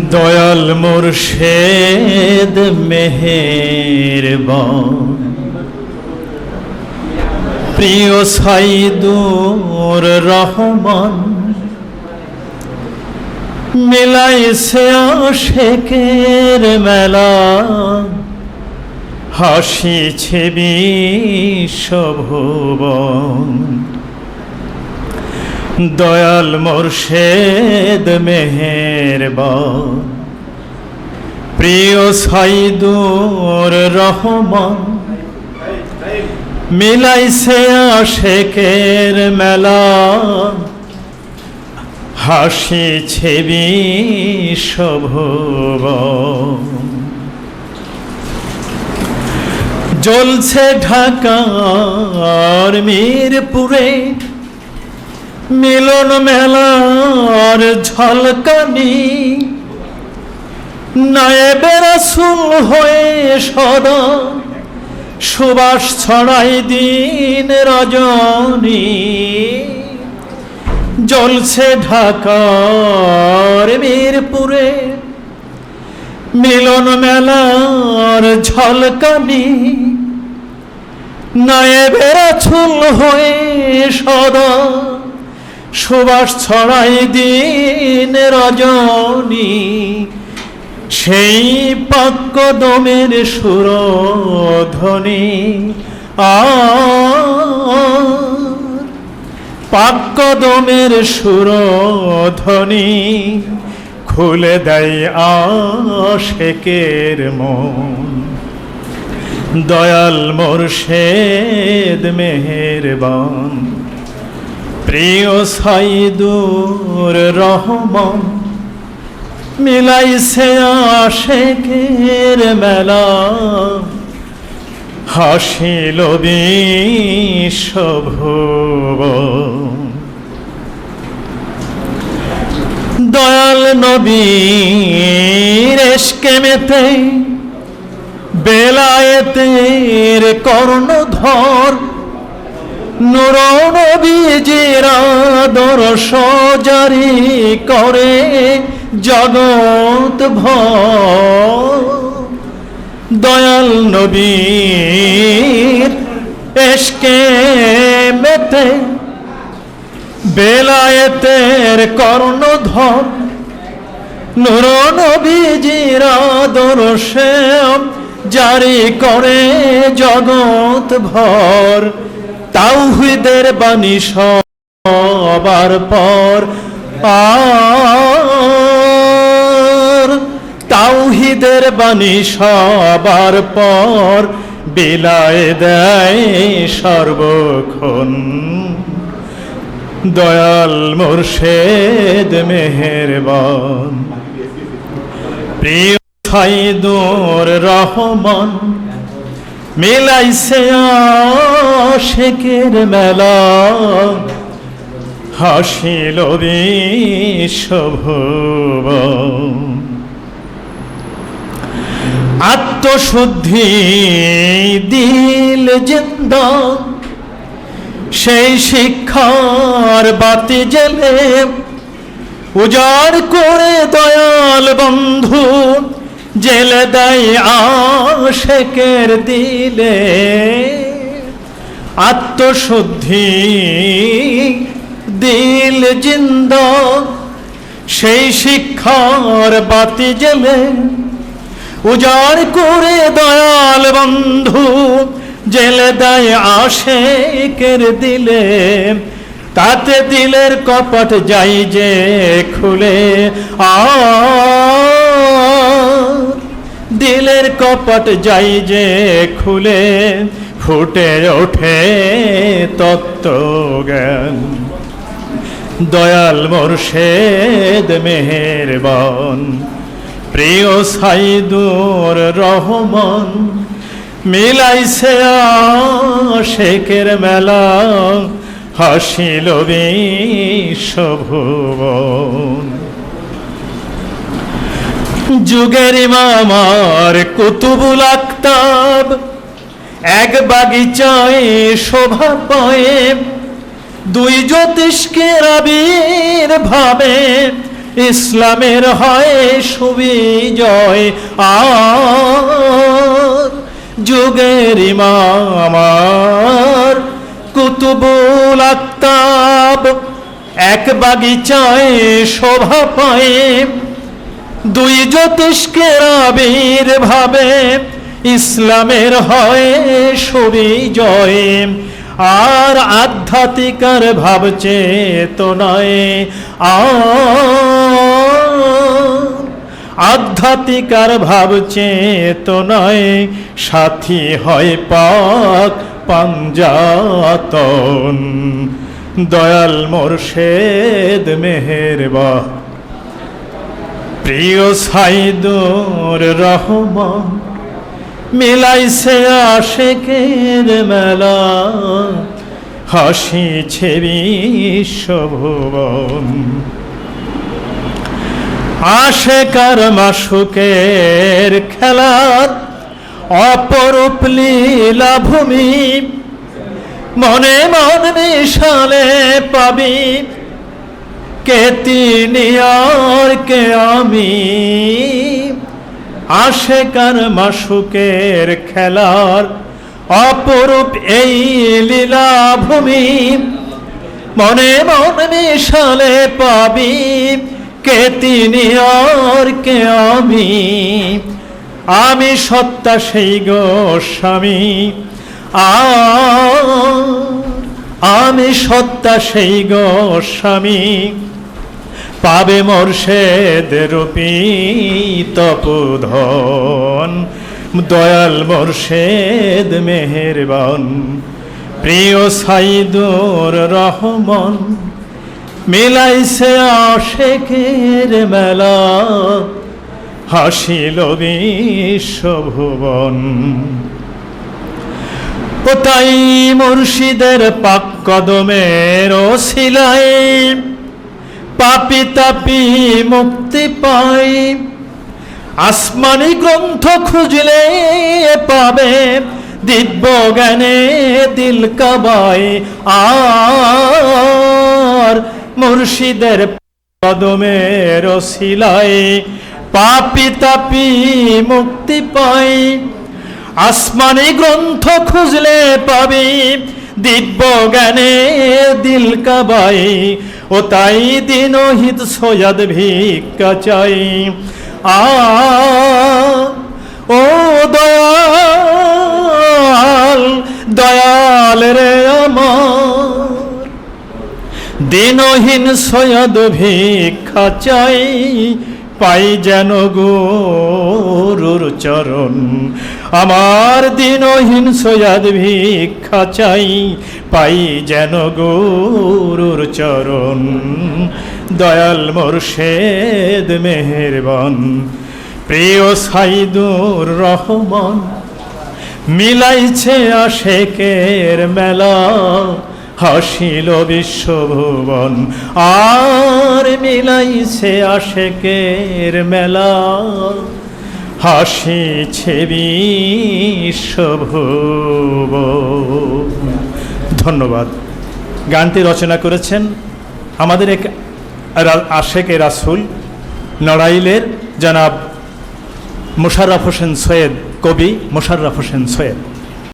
দয়াল মুর্শেদ মেহেরবান, প্রিয় সাইদুর রহমান, মিলাইছে আশেকের মেলা, হাসিছে বিশ্বভুবন। দয়াল মুর্শেদ মেহেরবান, প্রিয় সাইদুর রহমান, মিলাইছে আশেকের মেলা, হাসিছে বিশ্বভুবন। জ্বলছে ঢাকার মিরপুরে মিলন মেলার ঝলকানি, নায়েবে রাসূল হয়ে সদা সুবাস ছড়াই দিন রজনী। জ্বলছে ঢাকার মিরপুরে মিলন মেলার ঝলকানি, নায়েবে রাসূল হয়ে সদা সুবাস ছড়াই দিন রজনী। সেই পাক কদমের সুরধ্বনি পাক কদমের সুরধ্বনি, খুলে দেয় আশেকের মন। দয়াল মুর্শেদ মেহেরবান, প্রিয় সাইদুর রহমান, মিলাইছে আশেকের মেলা, হাসিল বিশ্বভুবন। দয়াল নবীর ইশকে মেতে বেলায়েতের কর্ণধর, নূর নবীজির আদর্শ জারি করে জগৎ ভর। দয়াল নবীর ইশকে মেতে বেলায়েতের কর্ণধর, নূর নবীজির আদর্শ জারি করে জগৎ ভর। তাওহীদের বাণী সবার পর তাওহীদের বাণী সবার পর, বিলায় দেয় সর্বক্ষণ। দয়াল মুর্শেদ মেহেরবান, প্রিয় সাইদুর রহমান, মিলাইছে আশেকের মেলা, হাসিল বিশ্বভুবন। আত্মশুদ্ধি দিল জিন্দা, সেই শিক্ষার বাতি জেলে উজাড় করে দয়াল বন্ধু জেলে দেয় আশেকের দিলে। আত্মশুদ্ধি দিল জিন্দা, সেই শিক্ষার বাতি জেলে উজাড় করে দয়াল বন্ধু জেলে দেয় আশেকের দিলে। তাতে দিলের কপট যাই যে খুলে, দিলের কপট যাই যে খুলে, ফুটে ওঠে তত্ত্বজ্ঞান। দয়াল মুর্শেদ মেহেরবান, প্রিয় সাইদুর রহমান, মিলাইছে আশেকের মেলা, হাসিল বিশ্বভুবন। যুগের ইমাম আর কুতুবুল আকতাব, এক বাগিচায় শোভা পায়, দুই জ্যোতিষ্কের আবির্ভাবে ইসলামের হয় সুবিজয় আর যুগের ইমাম আমার কুতুবুল আকতাব এক বাগিচায় শোভা পায় দুই জ্যোতিষ্কের আবির্ভাবে ইসলামের হয় সুবিজয় আর আধ্যাত্মিকার ভাব চেতনায় আধ্যাত্মিকার ভাব চেতনায় সাথী হয় পাক পাঞ্জাতন দয়াল মোর্শেদ মেহেরবান প্রিয় সাইদুর রহমান মিলাইছে আশেকের মেলা হাসিছে বিশ্বভুবন আশেকার মাসুকের খেলার অপরূপ লীলা ভূমি মনে মন মিশালে পাবি কে তিনি আর কে আমি আশেকার মাসুকের খেলার অপরূপ এই লীলা ভূমি মনে মন মিশালে পাবি কে তিনি আর কে আমি সত্তা সেই গোস্বামী আমি সত্তা সেই গোস্বামী পাবে মোর্শেদ রূপী তপোধন দয়াল মোর্শেদ মেহেরবান প্রিয় সাইদুর রহমান মিলাইছে আশেকের মেলা হাসিল বিশ্বভুবন ও তাই মুর্শিদের পাক কদমের ওসিলায় পাপি তাপি মুক্তি পাই আসমানি গ্রন্থ খুঁজলে পাবে দিব্য জ্ঞানে দিল কাবায় আর মুর্শিদের কদমের ওসিলায় পাপি তাপি মুক্তি পাই আসমানি গ্রন্থ খুঁজলে পাবি দিব্য জ্ঞানে দিল কাবাই ও তাই দিনহিত সৈয়দ ভিক্ষা চাই ও দয়াল দয়াল রে আমার দিনহীন সৈয়দ ভিক্ষা চাই পাই যেন গুরুর চরণ আমার দিনহীন সৈয়দ ভিক্ষা চাই পাই যেন গুরুর চরণ দয়াল মোর্শেদ মেহেরবান প্রিয় সাইদুর রহমান মিলাইছে আশেকের মেলা হাসিল বিশ্বভুবন আর মিলাইছে আশেকের মেলা হাসিছে বিশ্বভুবন। ধন্যবাদ। গানটি রচনা করেছেন আমাদের এক আশেকে রাসূল নড়াইলের জনাব মোশাররফ হোসেন সৈয়দ, কবি মোশাররফ হোসেন সৈয়দ।